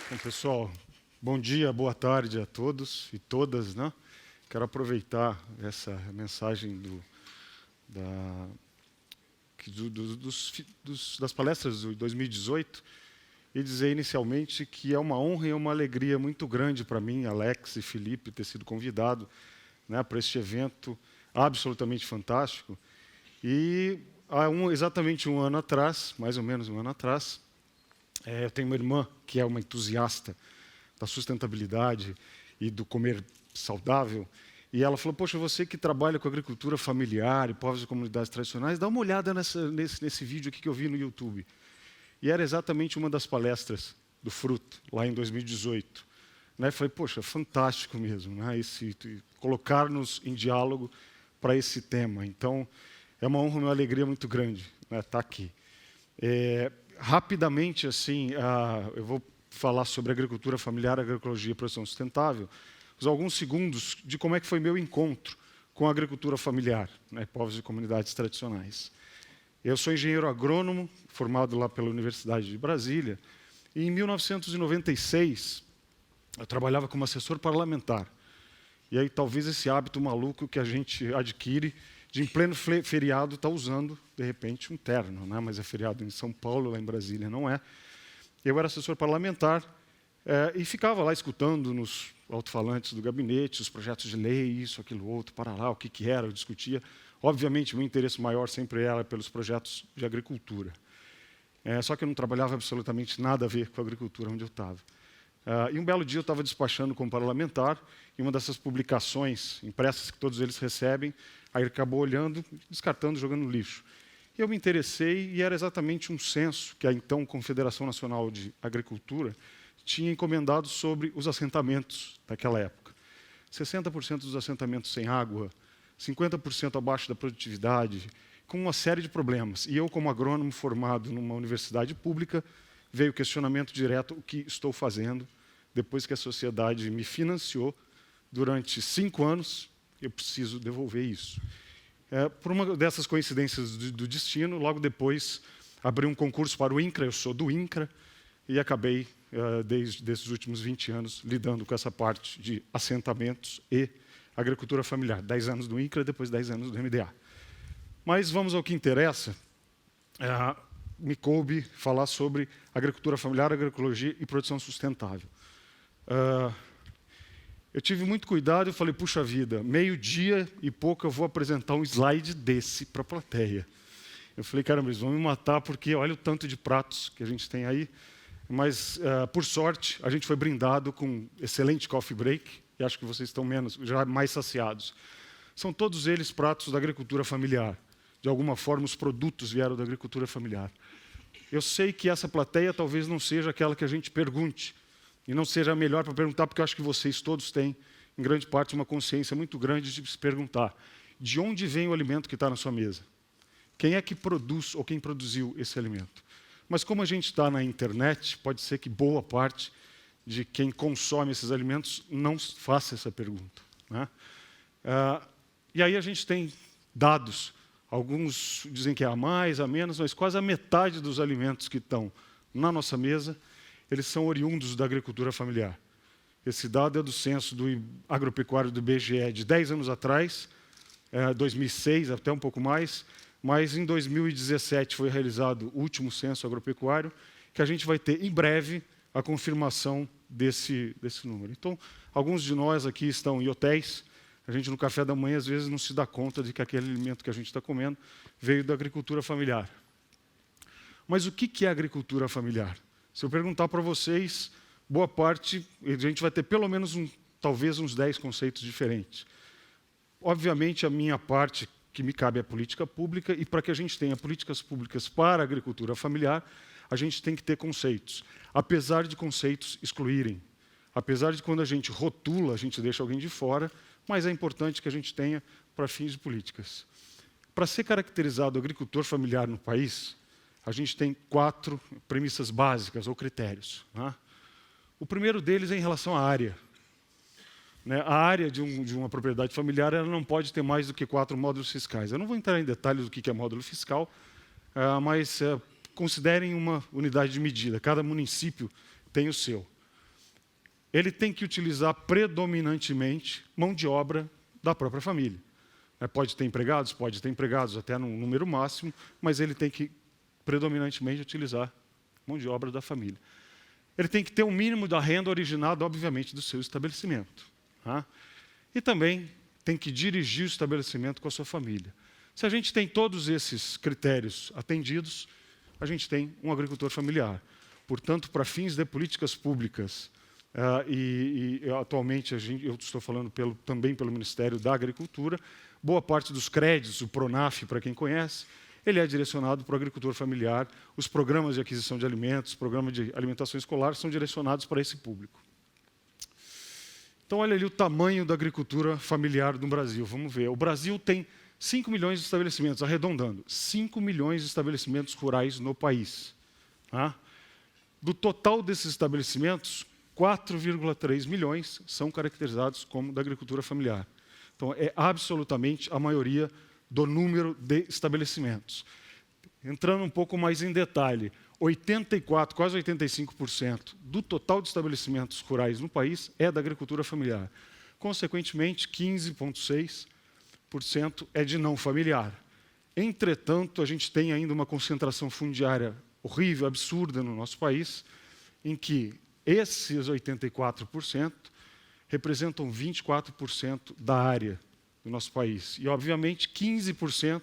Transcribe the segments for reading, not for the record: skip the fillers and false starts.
Bom, pessoal, bom dia, boa tarde a todos e todas, né? Quero aproveitar essa mensagem das palestras de 2018 e dizer inicialmente que é uma honra e uma alegria muito grande para mim, Alex e Felipe, ter sido convidado, né, para este evento absolutamente fantástico. E há exatamente um ano atrás, mais ou menos um ano atrás, eu tenho uma irmã que é uma entusiasta da sustentabilidade e do comer saudável, e ela falou, poxa, você que trabalha com agricultura familiar e povos e comunidades tradicionais, dá uma olhada nesse vídeo aqui que eu vi no YouTube. E era exatamente uma das palestras do Fruto, lá em 2018. Né? Falei, poxa, fantástico mesmo, né? Colocar-nos em diálogo para esse tema. Então, é uma honra e uma alegria muito grande, né, estar aqui. Rapidamente, assim, eu vou falar sobre agricultura familiar, agroecologia e produção sustentável, usar alguns segundos de como é que foi meu encontro com a agricultura familiar, né, povos e comunidades tradicionais. Eu sou engenheiro agrônomo, formado lá pela Universidade de Brasília, e em 1996 eu trabalhava como assessor parlamentar. E aí talvez esse hábito maluco que a gente adquire de, em pleno feriado, estar usando, de repente, um terno, né? Mas é feriado em São Paulo, lá em Brasília não é. Eu era assessor parlamentar e ficava lá escutando nos alto-falantes do gabinete os projetos de lei, isso, aquilo, outro, para lá, o que era, eu discutia. Obviamente, meu interesse maior sempre era pelos projetos de agricultura. Só que eu não trabalhava absolutamente nada a ver com a agricultura onde eu estava. E um belo dia eu estava despachando como parlamentar, e uma dessas publicações impressas que todos eles recebem, aí ele acabou olhando, descartando, jogando no lixo. E eu me interessei, e era exatamente um censo que a então Confederação Nacional de Agricultura tinha encomendado sobre os assentamentos daquela época. 60% dos assentamentos sem água, 50% abaixo da produtividade, com uma série de problemas. E eu, como agrônomo formado numa universidade pública, veio o questionamento direto, o que estou fazendo depois que a sociedade me financiou durante 5 anos, eu preciso devolver isso. Por uma dessas coincidências do destino, logo depois abri um concurso para o INCRA, eu sou do INCRA, e acabei, desde esses últimos 20 anos, lidando com essa parte de assentamentos e agricultura familiar. 10 anos do INCRA, depois 10 anos do MDA. Mas vamos ao que interessa. Me coube falar sobre agricultura familiar, agroecologia e produção sustentável. Eu tive muito cuidado e falei, puxa vida, meio-dia e pouco eu vou apresentar um slide desse para a plateia. Eu falei, caramba, eles vão me matar porque olha o tanto de pratos que a gente tem aí. Mas, por sorte, a gente foi brindado com um excelente coffee break, e acho que vocês estão já mais saciados. São todos eles pratos da agricultura familiar. De alguma forma, os produtos vieram da agricultura familiar. Eu sei que essa plateia talvez não seja aquela que a gente pergunte, e não seja a melhor para perguntar, porque eu acho que vocês todos têm, em grande parte, uma consciência muito grande de se perguntar de onde vem o alimento que está na sua mesa? Quem é que produz ou quem produziu esse alimento? Mas como a gente está na internet, pode ser que boa parte de quem consome esses alimentos não faça essa pergunta, né? E aí a gente tem dados. Alguns dizem que é a mais, a menos, mas quase a metade dos alimentos que estão na nossa mesa, eles são oriundos da agricultura familiar. Esse dado é do censo do agropecuário do IBGE de 10 anos atrás, 2006, até um pouco mais, mas em 2017 foi realizado o último censo agropecuário, que a gente vai ter em breve a confirmação desse número. Então, alguns de nós aqui estão em hotéis. A gente, no café da manhã, às vezes não se dá conta de que aquele alimento que a gente está comendo veio da agricultura familiar. Mas o que é agricultura familiar? Se eu perguntar para vocês, boa parte, a gente vai ter pelo menos, talvez, uns 10 conceitos diferentes. Obviamente, a minha parte, que me cabe, é a política pública, e para que a gente tenha políticas públicas para a agricultura familiar, a gente tem que ter conceitos. Apesar de conceitos excluírem. Apesar de quando a gente rotula, a gente deixa alguém de fora, mas é importante que a gente tenha para fins de políticas. Para ser caracterizado agricultor familiar no país, a gente tem 4 premissas básicas ou critérios, né? O primeiro deles é em relação à área. Né? A área de uma propriedade familiar ela não pode ter mais do que 4 módulos fiscais. Eu não vou entrar em detalhes do que é módulo fiscal, mas considerem uma unidade de medida. Cada município tem o seu. ele tem que utilizar predominantemente mão de obra da própria família. Pode ter empregados até num número máximo, mas ele tem que predominantemente utilizar mão de obra da família. Ele tem que ter um mínimo da renda originada, obviamente, do seu estabelecimento. Tá? E também tem que dirigir o estabelecimento com a sua família. Se a gente tem todos esses critérios atendidos, a gente tem um agricultor familiar. Portanto, para fins de políticas públicas, e atualmente eu estou falando também pelo Ministério da Agricultura, boa parte dos créditos, o PRONAF, para quem conhece, ele é direcionado para o agricultor familiar. Os programas de aquisição de alimentos, programas de alimentação escolar são direcionados para esse público. Então, olha ali o tamanho da agricultura familiar no Brasil. Vamos ver. O Brasil tem 5 milhões de estabelecimentos, arredondando, 5 milhões de estabelecimentos rurais no país. Tá? Do total desses estabelecimentos, 4,3 milhões são caracterizados como da agricultura familiar. Então, é absolutamente a maioria do número de estabelecimentos. Entrando um pouco mais em detalhe, 84%, quase 85% do total de estabelecimentos rurais no país é da agricultura familiar. Consequentemente, 15,6% é de não familiar. Entretanto, a gente tem ainda uma concentração fundiária horrível, absurda no nosso país, em que esses 84% representam 24% da área do nosso país. E, obviamente, 15%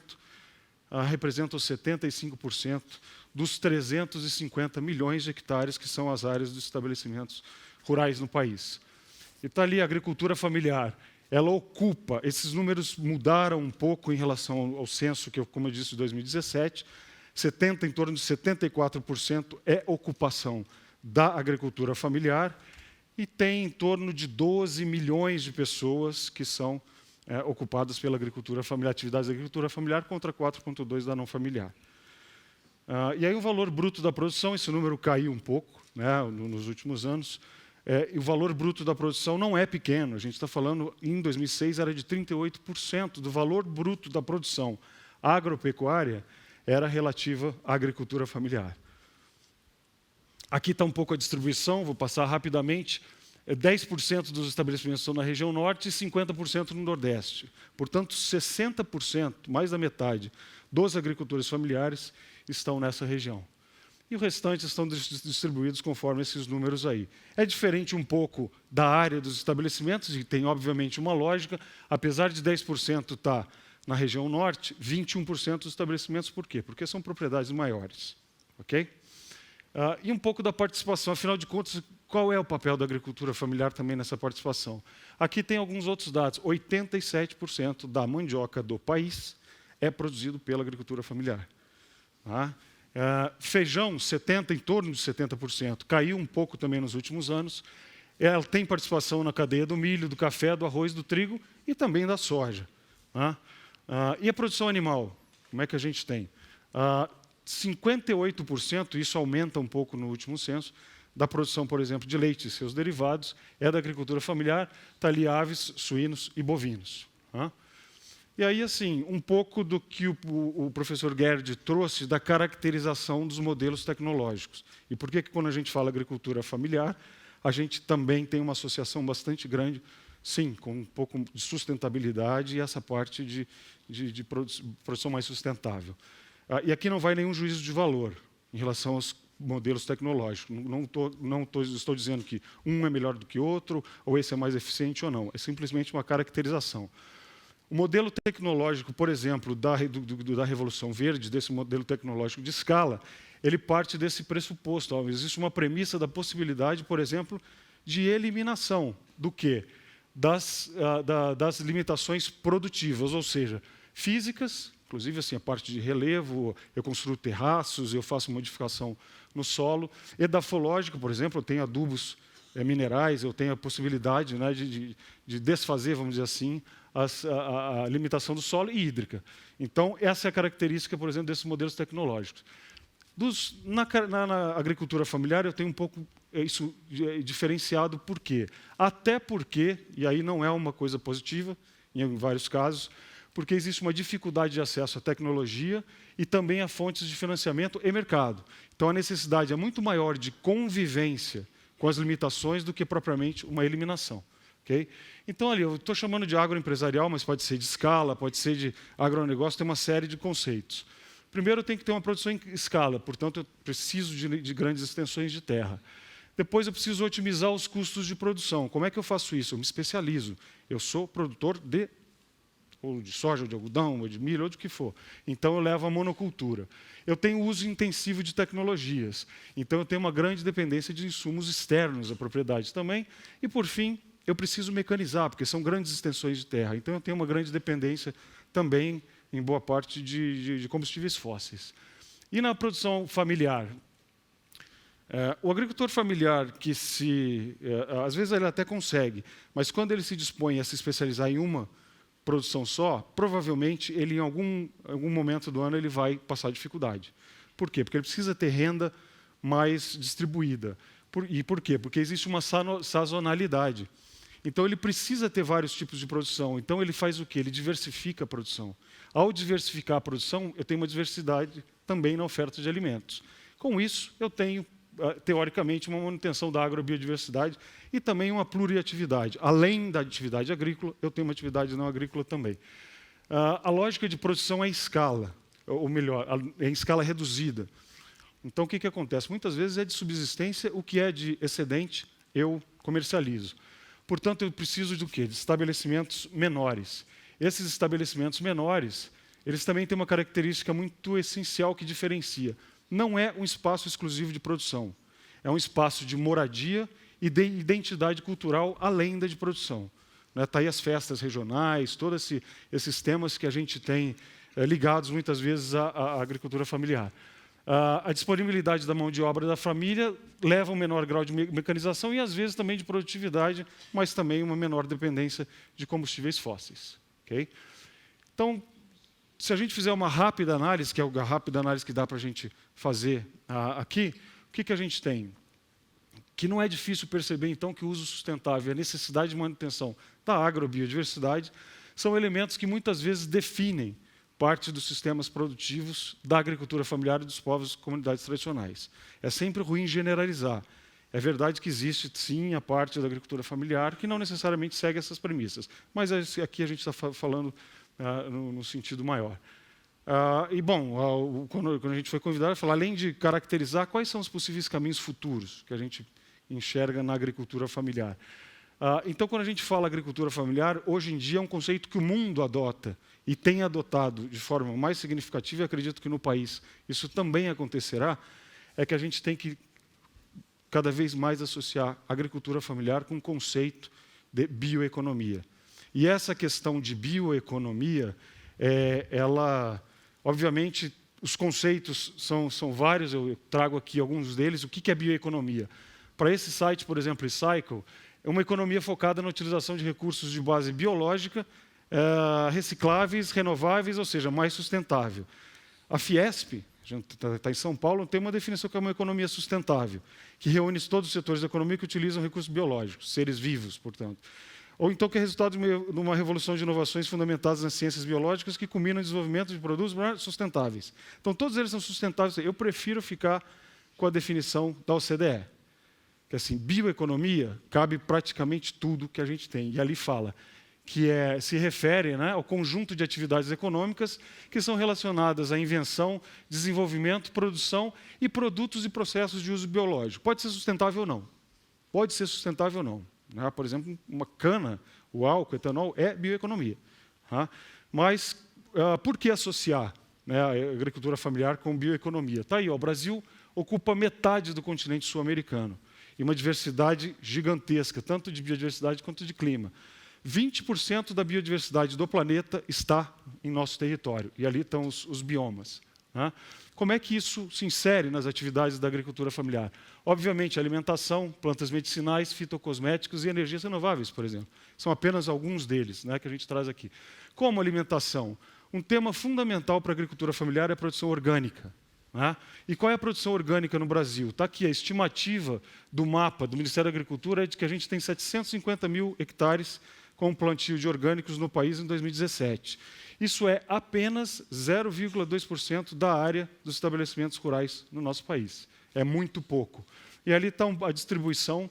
representam 75% dos 350 milhões de hectares que são as áreas dos estabelecimentos rurais no país. E está ali a agricultura familiar. Ela ocupa, esses números mudaram um pouco em relação ao censo, que, como eu disse, de 2017, em torno de 74% é ocupação da agricultura familiar, e tem em torno de 12 milhões de pessoas que são ocupadas pela agricultura familiar, atividades da agricultura familiar, contra 4,2% da não familiar. E aí o valor bruto da produção, esse número caiu um pouco, né, nos últimos anos, e o valor bruto da produção não é pequeno. A gente está falando, em 2006, era de 38% do valor bruto da produção agropecuária era relativa à agricultura familiar. Aqui está um pouco a distribuição, vou passar rapidamente. 10% dos estabelecimentos estão na região norte e 50% no nordeste. Portanto, 60%, mais da metade, dos agricultores familiares estão nessa região. E o restante estão distribuídos conforme esses números aí. É diferente um pouco da área dos estabelecimentos, e tem, obviamente, uma lógica. Apesar de 10% estar na região norte, 21% dos estabelecimentos, por quê? Porque são propriedades maiores. Ok? E um pouco da participação. Afinal de contas, qual é o papel da agricultura familiar também nessa participação? Aqui tem alguns outros dados. 87% da mandioca do país é produzido pela agricultura familiar. Tá? Feijão, em torno de 70%. Caiu um pouco também nos últimos anos. Ela tem participação na cadeia do milho, do café, do arroz, do trigo e também da soja. Tá? E a produção animal? Como é que a gente tem? 58%, isso aumenta um pouco no último censo, da produção, por exemplo, de leite e seus derivados, é da agricultura familiar, está ali aves, suínos e bovinos. Tá? E aí, assim, um pouco do que o professor Gerd trouxe da caracterização dos modelos tecnológicos. E por que quando a gente fala agricultura familiar, a gente também tem uma associação bastante grande, sim, com um pouco de sustentabilidade e essa parte de produção mais sustentável. E aqui não vai nenhum juízo de valor em relação aos modelos tecnológicos. Estou dizendo que um é melhor do que outro, ou esse é mais eficiente ou não. É simplesmente uma caracterização. O modelo tecnológico, por exemplo, da Revolução Verde, desse modelo tecnológico de escala, ele parte desse pressuposto. Existe uma premissa da possibilidade, por exemplo, de eliminação do quê? Das limitações produtivas, ou seja, físicas, inclusive assim, a parte de relevo, eu construo terraços, eu faço modificação no solo. Edafológica, por exemplo, eu tenho adubos minerais, eu tenho a possibilidade, né, de desfazer, vamos dizer assim, a limitação do solo, e hídrica. Então, essa é a característica, por exemplo, desses modelos tecnológicos. Na agricultura familiar, eu tenho um pouco isso diferenciado. Por quê? Até porque, e aí não é uma coisa positiva, em vários casos, porque existe uma dificuldade de acesso à tecnologia e também a fontes de financiamento e mercado. Então, a necessidade é muito maior de convivência com as limitações do que propriamente uma eliminação. Okay? Então, ali, eu estou chamando de agroempresarial, mas pode ser de escala, pode ser de agronegócio, tem uma série de conceitos. Primeiro, eu tenho que ter uma produção em escala, portanto, eu preciso de grandes extensões de terra. Depois, eu preciso otimizar os custos de produção. Como é que eu faço isso? Eu me especializo. Eu sou produtor ou de soja, ou de algodão, ou de milho, ou do que for. Então, eu levo a monocultura. Eu tenho uso intensivo de tecnologias. Então, eu tenho uma grande dependência de insumos externos à propriedade também. E, por fim, eu preciso mecanizar, porque são grandes extensões de terra. Então, eu tenho uma grande dependência também, em boa parte, de combustíveis fósseis. E na produção familiar? O agricultor familiar, que às vezes ele até consegue, mas quando ele se dispõe a se especializar em uma produção só, provavelmente ele, em algum momento do ano, ele vai passar dificuldade. Por quê? Porque ele precisa ter renda mais distribuída. E por quê? Porque existe uma sazonalidade. Então, ele precisa ter vários tipos de produção. Então, ele faz o quê? Ele diversifica a produção. Ao diversificar a produção, eu tenho uma diversidade também na oferta de alimentos. Com isso, eu tenho, teoricamente, uma manutenção da agrobiodiversidade e também uma pluriatividade. Além da atividade agrícola, eu tenho uma atividade não agrícola também. A lógica de produção é em escala, ou melhor, é em escala reduzida. Então, o que acontece? Muitas vezes é de subsistência, o que é de excedente, eu comercializo. Portanto, eu preciso do quê? De estabelecimentos menores. Esses estabelecimentos menores, eles também têm uma característica muito essencial que diferencia. Não é um espaço exclusivo de produção. É um espaço de moradia e de identidade cultural além da de produção. Está aí as festas regionais, todos esses temas que a gente tem ligados muitas vezes à agricultura familiar. A disponibilidade da mão de obra da família leva a um menor grau de mecanização e, às vezes, também de produtividade, mas também uma menor dependência de combustíveis fósseis. Okay? Então, se a gente fizer uma rápida análise, que é a rápida análise que dá para a gente fazer aqui, o que a gente tem? Que não é difícil perceber, então, que o uso sustentável e a necessidade de manutenção da agrobiodiversidade são elementos que muitas vezes definem parte dos sistemas produtivos da agricultura familiar e dos povos e comunidades tradicionais. É sempre ruim generalizar. É verdade que existe, sim, a parte da agricultura familiar que não necessariamente segue essas premissas, mas aqui a gente está falando no sentido maior. E, bom, quando a gente foi convidado a falar, além de caracterizar quais são os possíveis caminhos futuros que a gente enxerga na agricultura familiar. Então, quando a gente fala agricultura familiar, hoje em dia é um conceito que o mundo adota e tem adotado de forma mais significativa, e acredito que no país isso também acontecerá, é que a gente tem que cada vez mais associar a agricultura familiar com o conceito de bioeconomia. E essa questão de bioeconomia, ela, obviamente, os conceitos são vários, eu trago aqui alguns deles. O que é bioeconomia? Para esse site, por exemplo, Recycle, é uma economia focada na utilização de recursos de base biológica, recicláveis, renováveis, ou seja, mais sustentável. A Fiesp, está em São Paulo, tem uma definição que é uma economia sustentável, que reúne todos os setores da economia que utilizam recursos biológicos, seres vivos, portanto. Ou então que é resultado de uma revolução de inovações fundamentadas nas ciências biológicas que culminam no desenvolvimento de produtos sustentáveis. Então, todos eles são sustentáveis. Eu prefiro ficar com a definição da OCDE, que assim, bioeconomia cabe praticamente tudo que a gente tem. E ali fala que se refere ao conjunto de atividades econômicas que são relacionadas à invenção, desenvolvimento, produção e produtos e processos de uso biológico. Pode ser sustentável ou não. Pode ser sustentável ou não. Por exemplo, uma cana, o álcool, o etanol, é bioeconomia. Mas por que associar a agricultura familiar com bioeconomia? Está aí, o Brasil ocupa metade do continente sul-americano e uma diversidade gigantesca, tanto de biodiversidade quanto de clima. 20% da biodiversidade do planeta está em nosso território, e ali estão os biomas. Como é que isso se insere nas atividades da agricultura familiar? Obviamente, alimentação, plantas medicinais, fitocosméticos e energias renováveis, por exemplo. São apenas alguns deles que a gente traz aqui. Como alimentação? Um tema fundamental para a agricultura familiar é a produção orgânica. E qual é a produção orgânica no Brasil? Está aqui a estimativa do mapa do Ministério da Agricultura é de que a gente tem 750 mil hectares com plantio de orgânicos no país em 2017. Isso é apenas 0,2% da área dos estabelecimentos rurais no nosso país. É muito pouco. e ali está a distribuição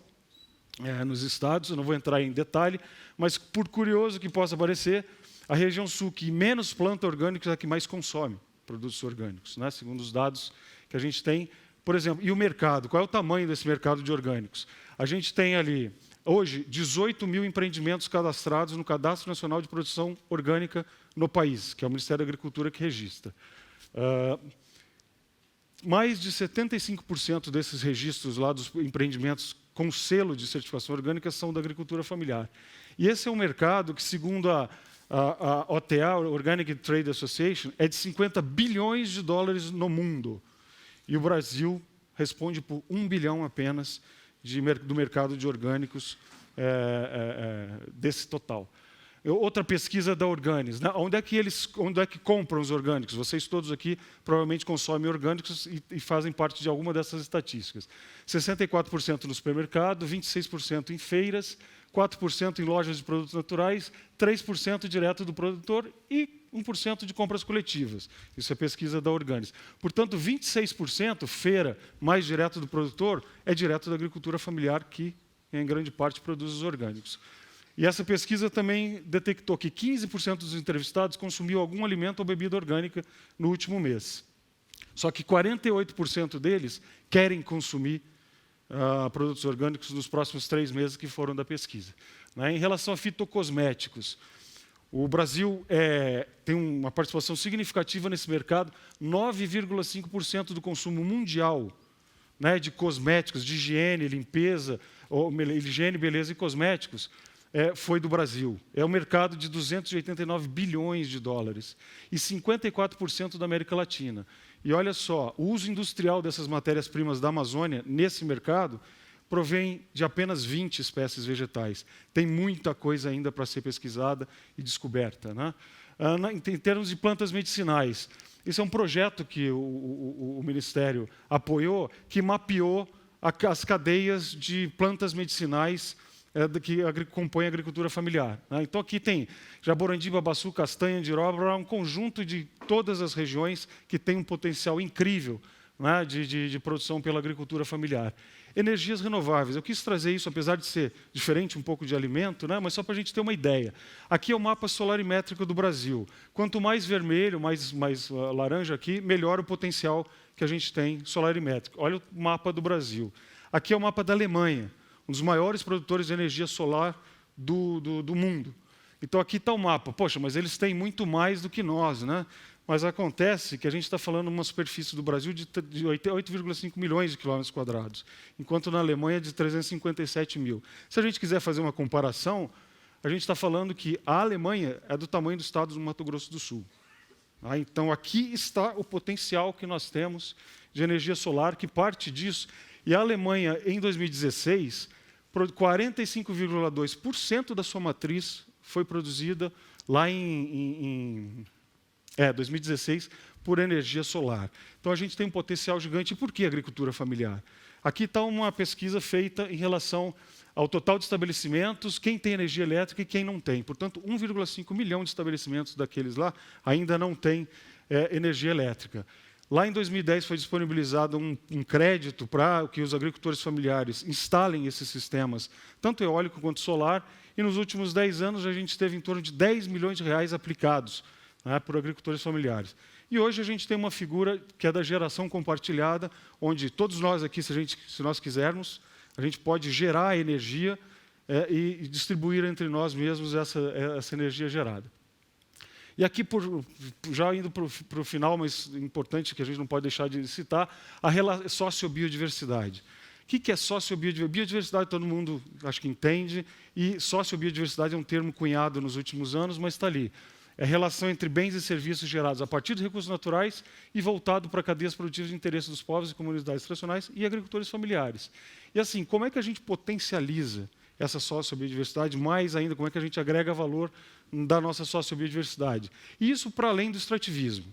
nos estados. Eu não vou entrar em detalhe, mas, por curioso que possa parecer, a região sul que menos planta orgânicos é a que mais consome produtos orgânicos, né? Segundo os dados que a gente tem. Por exemplo, e o mercado? Qual é o tamanho desse mercado de orgânicos? A gente tem ali, hoje, 18 mil empreendimentos cadastrados no Cadastro Nacional de Produção Orgânica no país, que é o Ministério da Agricultura que registra. Mais de 75% desses registros lá dos empreendimentos com selo de certificação orgânica são da agricultura familiar. E esse é um mercado que, segundo a OTA, Organic Trade Association, é de 50 bilhões de dólares no mundo. E o Brasil responde por 1 bilhão apenas do mercado de orgânicos desse total. Outra pesquisa da Organis, né? Onde é que compram os orgânicos? Vocês todos aqui provavelmente consomem orgânicos e fazem parte de alguma dessas estatísticas. 64% no supermercado, 26% em feiras, 4% em lojas de produtos naturais, 3% direto do produtor e 1% de compras coletivas. Isso é pesquisa da Organis. Portanto, 26%, feira, mais direto do produtor, é direto da agricultura familiar, que, em grande parte, produz os orgânicos. E essa pesquisa também detectou que 15% dos entrevistados consumiu algum alimento ou bebida orgânica no último mês. Só que 48% deles querem consumir produtos orgânicos nos próximos 3 meses que foram da pesquisa. Em relação a fitocosméticos, o Brasil tem uma participação significativa nesse mercado. 9,5% do consumo mundial, né, de cosméticos, de higiene, limpeza, higiene, beleza e cosméticos, foi do Brasil. É um mercado de 289 bilhões de dólares e 54% da América Latina. E olha só, o uso industrial dessas matérias-primas da Amazônia, nesse mercado, provém de apenas 20 espécies vegetais. Tem muita coisa ainda para ser pesquisada e descoberta, né? Em termos de plantas medicinais, esse é um projeto que o Ministério apoiou, que mapeou as cadeias de plantas medicinais que compõem a agricultura familiar. Então, aqui tem Jaborandi, Babaçu, Castanha, Andiroba, um conjunto de todas as regiões que têm um potencial incrível, né, de produção pela agricultura familiar. Energias renováveis. Eu quis trazer isso, apesar de ser diferente um pouco de alimento, né, mas só para a gente ter uma ideia. Aqui é o mapa solarimétrico do Brasil. Quanto mais vermelho, mais laranja aqui, melhor o potencial que a gente tem solarimétrico. Olha o mapa do Brasil. Aqui é o mapa da Alemanha, um dos maiores produtores de energia solar do mundo. Então, aqui está o mapa. Poxa, mas eles têm muito mais do que nós, né? Mas acontece que a gente está falando de uma superfície do Brasil de 8,5 milhões de quilômetros quadrados, enquanto na Alemanha é de 357 mil. Se a gente quiser fazer uma comparação, a gente está falando que a Alemanha é do tamanho do estado do Mato Grosso do Sul. Então, aqui está o potencial que nós temos de energia solar, que parte disso. E a Alemanha, em 2016, 45,2% da sua matriz foi produzida lá em 2016 por energia solar. Então, a gente tem um potencial gigante. E por que agricultura familiar? Aqui está uma pesquisa feita em relação ao total de estabelecimentos, quem tem energia elétrica e quem não tem. Portanto, 1,5 milhão de estabelecimentos daqueles lá ainda não têm energia elétrica. Lá em 2010 foi disponibilizado um crédito para que os agricultores familiares instalem esses sistemas, tanto eólico quanto solar, e nos últimos 10 anos a gente teve em torno de 10 milhões de reais aplicados, né, por agricultores familiares. E hoje a gente tem uma figura que é da geração compartilhada, onde todos nós aqui, se nós quisermos, a gente pode gerar energia e distribuir entre nós mesmos essa energia gerada. E aqui, já indo para o final, mas importante que a gente não pode deixar de citar, a sociobiodiversidade. O que é sociobiodiversidade? Biodiversidade todo mundo acho que entende, e sociobiodiversidade é um termo cunhado nos últimos anos, mas está ali. É a relação entre bens e serviços gerados a partir de recursos naturais e voltado para cadeias produtivas de interesse dos povos e comunidades tradicionais e agricultores familiares. E assim, como é que a gente potencializa essa sociobiodiversidade? Mais ainda, como é que a gente agrega valor da nossa sociobiodiversidade? E isso para além do extrativismo.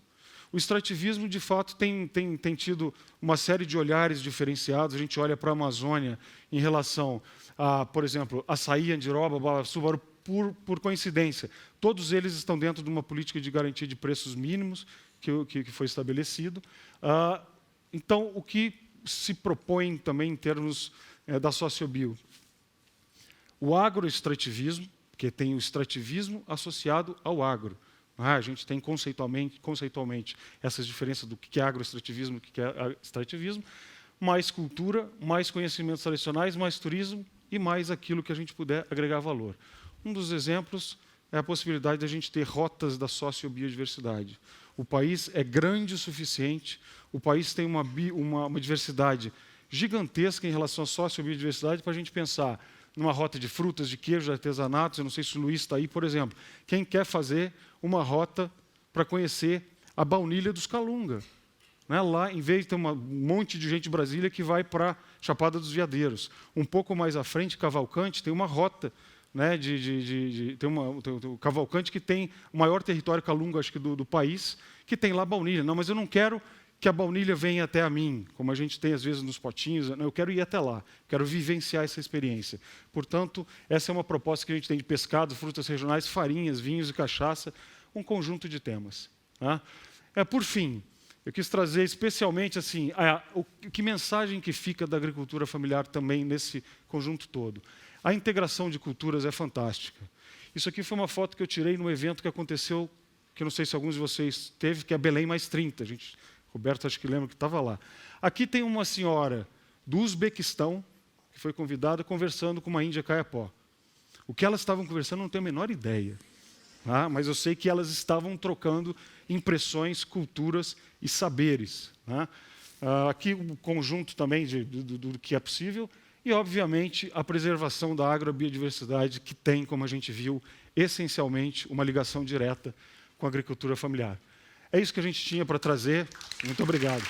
O extrativismo, de fato, tem tido uma série de olhares diferenciados. A gente olha para a Amazônia em relação a, por exemplo, açaí, andiroba, babaçu, por coincidência. Todos eles estão dentro de uma política de garantia de preços mínimos que foi estabelecido. Então, o que se propõe também em termos da sociobio? O agroextrativismo, que tem o extrativismo associado ao agro. A gente tem conceitualmente essas diferenças do que é agroextrativismo e o que é extrativismo, mais cultura, mais conhecimentos tradicionais, mais turismo e mais aquilo que a gente puder agregar valor. Um dos exemplos é a possibilidade de a gente ter rotas da sociobiodiversidade. O país é grande o suficiente, o país tem uma diversidade gigantesca em relação à sociobiodiversidade para a gente pensar numa rota de frutas, de queijos, de artesanatos. Eu não sei se o Luiz está aí, por exemplo. Quem quer fazer uma rota para conhecer a baunilha dos Calunga? Lá, em vez de ter um monte de gente de Brasília que vai para Chapada dos Veadeiros. Um pouco mais à frente, Cavalcante, tem uma rota. Tem o Cavalcante que tem o maior território calunga, acho que, do país, que tem lá baunilha. Não, mas eu não quero que a baunilha venha até a mim, como a gente tem às vezes nos potinhos. Não, eu quero ir até lá, quero vivenciar essa experiência. Portanto, essa é uma proposta que a gente tem de pescado, frutas regionais, farinhas, vinhos e cachaça, um conjunto de temas. Por fim, eu quis trazer especialmente assim, que mensagem que fica da agricultura familiar também nesse conjunto todo. A integração de culturas é fantástica. Isso aqui foi uma foto que eu tirei num evento que aconteceu, que eu não sei se alguns de vocês teve, que é Belém mais 30. Roberto acho que lembra que estava lá. Aqui tem uma senhora do Uzbequistão, que foi convidada, conversando com uma índia Kayapó. O que elas estavam conversando eu não tenho a menor ideia. Mas eu sei que elas estavam trocando impressões, culturas e saberes. Aqui um conjunto também do que é possível e, obviamente, a preservação da agrobiodiversidade, que tem, como a gente viu, essencialmente uma ligação direta com a agricultura familiar. É isso que a gente tinha para trazer. Muito obrigado.